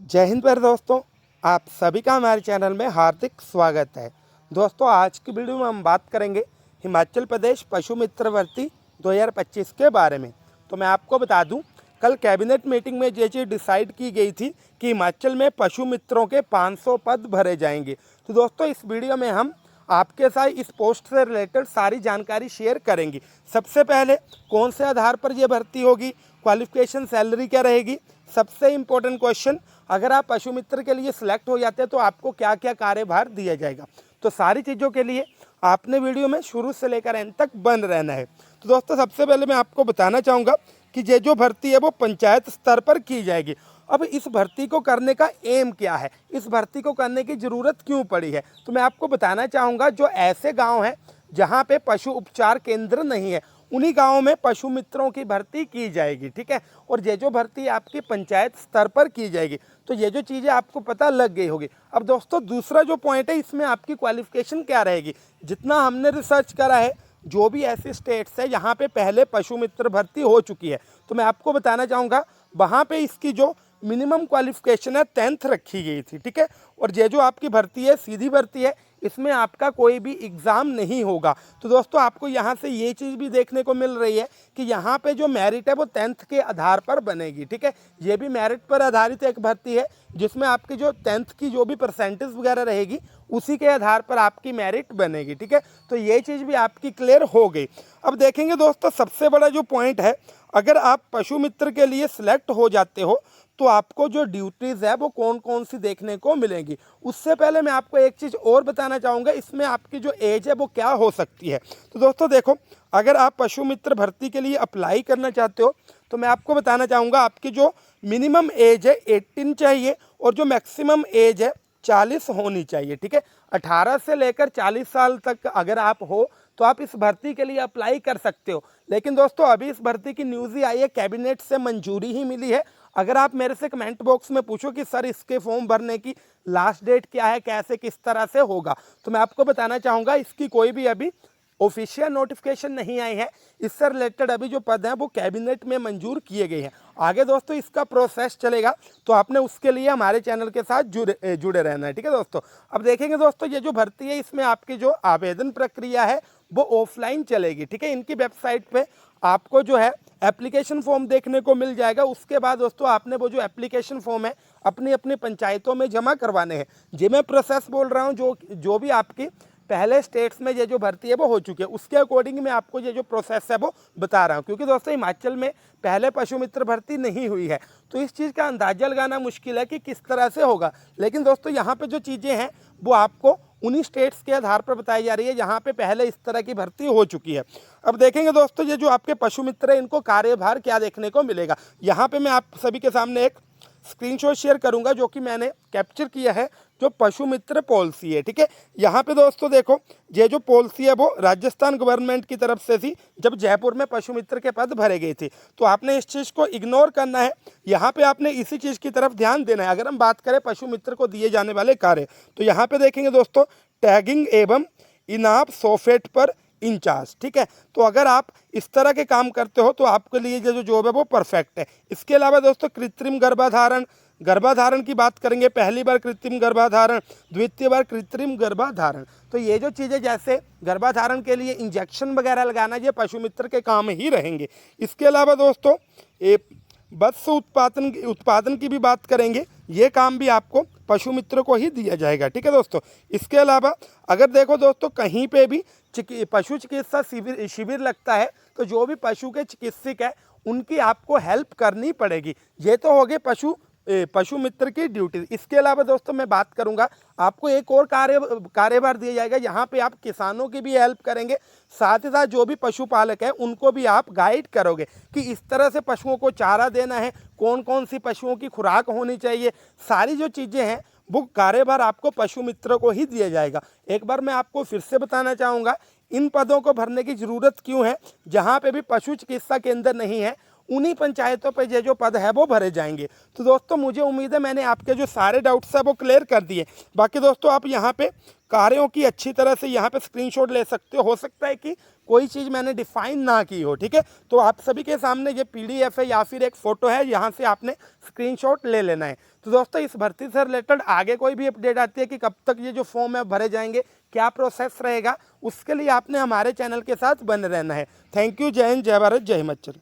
जय हिंद प्यारे दोस्तों, आप सभी का हमारे चैनल में हार्दिक स्वागत है। दोस्तों, आज की वीडियो में हम बात करेंगे हिमाचल प्रदेश पशु मित्र भर्ती 2025 के बारे में। तो मैं आपको बता दूं, कल कैबिनेट मीटिंग में ये चीज़ डिसाइड की गई थी कि हिमाचल में पशु मित्रों के 500 पद भरे जाएंगे। तो दोस्तों, इस वीडियो में हम आपके साथ इस पोस्ट से रिलेटेड सारी जानकारी शेयर करेंगे। सबसे पहले कौन से आधार पर यह भर्ती होगी, क्वालिफिकेशन, सैलरी क्या रहेगी। सबसे इम्पोर्टेंट क्वेश्चन, अगर आप पशु मित्र के लिए सिलेक्ट हो जाते हैं तो आपको क्या क्या कार्यभार दिया जाएगा। तो सारी चीज़ों के लिए आपने वीडियो में शुरू से लेकर एंड तक बन रहना है। तो दोस्तों, सबसे पहले मैं आपको बताना चाहूँगा कि ये जो भर्ती है वो पंचायत स्तर पर की जाएगी। अब इस भर्ती को करने का एम क्या है, इस भर्ती को करने की ज़रूरत क्यों पड़ी है, तो मैं आपको बताना चाहूँगा जो ऐसे गाँव हैं जहाँ पे पशु उपचार केंद्र नहीं है, उन्हीं गाँवों में पशु मित्रों की भर्ती की जाएगी। ठीक है, और ये जो भर्ती आपकी पंचायत स्तर पर की जाएगी, तो ये जो चीज़ें आपको पता लग गई होगी। अब दोस्तों, दूसरा जो पॉइंट है, इसमें आपकी क्वालिफिकेशन क्या रहेगी। जितना हमने रिसर्च करा है, जो भी ऐसे स्टेट्स है जहाँ पे पहले पशु मित्र भर्ती हो चुकी है, तो मैं आपको बताना चाहूँगा वहाँ पे इसकी जो मिनिमम क्वालिफिकेशन है 10th रखी गई थी। ठीक है, और ये जो आपकी भर्ती है सीधी भर्ती है, इसमें आपका कोई भी एग्ज़ाम नहीं होगा। तो दोस्तों, आपको यहाँ से ये चीज़ भी देखने को मिल रही है कि यहाँ पे जो मेरिट है वो 10th के आधार पर बनेगी। ठीक है, ये भी मेरिट पर आधारित एक भर्ती है जिसमें आपकी जो 10th की जो भी परसेंटेज वगैरह रहेगी उसी के आधार पर आपकी मेरिट बनेगी। ठीक है, तो ये चीज़ भी आपकी क्लियर हो गई। अब देखेंगे दोस्तों, सबसे बड़ा जो पॉइंट है, अगर आप पशु मित्र के लिए सिलेक्ट हो जाते हो तो आपको जो ड्यूटीज़ है वो कौन कौन सी देखने को मिलेंगी। उससे पहले मैं आपको एक चीज़ और बताना चाहूँगा, इसमें आपकी जो एज है वो क्या हो सकती है। तो दोस्तों देखो, अगर आप पशु मित्र भर्ती के लिए अप्लाई करना चाहते हो तो मैं आपको बताना चाहूँगा आपकी जो मिनिमम एज है 18 चाहिए और जो मैक्सिमम एज है 40 होनी चाहिए। ठीक है, 18 से लेकर 40 साल तक अगर आप हो तो आप इस भर्ती के लिए अप्लाई कर सकते हो। लेकिन दोस्तों, अभी इस भर्ती की न्यूज़ ही आई है, कैबिनेट से मंजूरी ही मिली है। अगर आप मेरे से कमेंट बॉक्स में पूछो कि सर इसके फॉर्म भरने की लास्ट डेट क्या है, कैसे किस तरह से होगा, तो मैं आपको बताना चाहूँगा इसकी कोई भी अभी ऑफिशियल नोटिफिकेशन नहीं आई है। इससे रिलेटेड अभी जो पद हैं वो कैबिनेट में मंजूर किए गए हैं। आगे दोस्तों इसका प्रोसेस चलेगा, तो आपने उसके लिए हमारे चैनल के साथ जुड़े रहना है। ठीक है दोस्तों, अब देखेंगे दोस्तों, ये जो भर्ती है इसमें आपकी जो आवेदन प्रक्रिया है वो ऑफलाइन चलेगी। ठीक है, इनकी वेबसाइट पे आपको जो है एप्लीकेशन फॉर्म देखने को मिल जाएगा। उसके बाद दोस्तों आपने वो जो एप्लीकेशन फॉर्म है अपनी अपनी पंचायतों में जमा करवाने हैं। जी मैं प्रोसेस बोल रहा हूँ, जो भी आपकी पहले स्टेट्स में ये जो भर्ती है वो हो चुकी है, उसके अकॉर्डिंग मैं आपको ये जो प्रोसेस है वो बता रहा हूँ। क्योंकि दोस्तों हिमाचल में पहले पशु मित्र भर्ती नहीं हुई है, तो इस चीज़ का अंदाजा लगाना मुश्किल है कि किस तरह से होगा। लेकिन दोस्तों, यहाँ पे जो चीज़ें हैं वो आपको उन्हीं स्टेट्स के आधार पर बताई जा रही है जहाँ पे पहले इस तरह की भर्ती हो चुकी है। अब देखेंगे दोस्तों, ये जो आपके पशु मित्र है इनको कार्यभार क्या देखने को मिलेगा। यहाँ पे मैं आप सभी के सामने एक स्क्रीनशॉट शेयर करूंगा जो कि मैंने कैप्चर किया है, जो पशु मित्र पॉलिसी है। ठीक है, यहाँ पे दोस्तों देखो, ये जो पॉलिसी है वो राजस्थान गवर्नमेंट की तरफ से थी जब जयपुर में पशु मित्र के पद भरे गए थे। तो आपने इस चीज़ को इग्नोर करना है, यहाँ पे आपने इसी चीज़ की तरफ ध्यान देना है। अगर हम बात करें पशु मित्र को दिए जाने वाले कार्य, तो यहाँ पे देखेंगे दोस्तों, टैगिंग एवं इनाप सोफेट पर इंचार्ज। ठीक है, तो अगर आप इस तरह के काम करते हो तो आपके लिए जो जॉब है वो परफेक्ट है। इसके अलावा दोस्तों कृत्रिम गर्भाधारण की बात करेंगे, पहली बार कृत्रिम गर्भाधारण, द्वितीय बार कृत्रिम गर्भाधारण। तो ये जो चीज़ें जैसे गर्भाधारण के लिए इंजेक्शन वगैरह लगाना, ये पशु मित्र के काम ही रहेंगे। इसके अलावा दोस्तों वत्स उत्पादन की भी बात करेंगे, ये काम भी आपको पशु मित्र को ही दिया जाएगा। ठीक है दोस्तों, इसके अलावा अगर देखो दोस्तों, कहीं पे भी पशु चिकित्सा शिविर लगता है तो जो भी पशु के चिकित्सक है उनकी आपको हेल्प करनी पड़ेगी। ये तो हो गए पशु मित्र की ड्यूटी। इसके अलावा दोस्तों मैं बात करूंगा, आपको एक और कार्यभार दिया जाएगा, यहाँ पे आप किसानों की भी हेल्प करेंगे, साथ ही साथ जो भी पशुपालक है उनको भी आप गाइड करोगे कि इस तरह से पशुओं को चारा देना है, कौन कौन सी पशुओं की खुराक होनी चाहिए। सारी जो चीज़ें हैं वो कार्यभार आपको पशु मित्र को ही दिया जाएगा। एक बार मैं आपको फिर से बताना चाहूँगा, इन पदों को भरने की ज़रूरत क्यों है। जहाँ पे भी पशु चिकित्सा केंद्र नहीं है उन्हीं पंचायतों पे ये जो पद है वो भरे जाएंगे। तो दोस्तों मुझे उम्मीद है मैंने आपके जो सारे डाउट्स है वो क्लियर कर दिए। बाकी दोस्तों आप यहाँ पे कार्यों की अच्छी तरह से यहाँ पे स्क्रीनशॉट ले सकते हो सकता है कि कोई चीज़ मैंने डिफाइन ना की हो, ठीक है। तो आप सभी के सामने ये PDF है या फिर एक फ़ोटो है, यहाँ से आपने स्क्रीनशॉट ले लेना है। तो दोस्तों इस भर्ती से रिलेटेड आगे कोई भी अपडेट आती है कि कब तक ये जो फॉर्म है भरे जाएंगे, क्या प्रोसेस रहेगा, उसके लिए आपने हमारे चैनल के साथ बने रहना है। Thank you. जय हिंद, जय भारत, जय हिमाचल।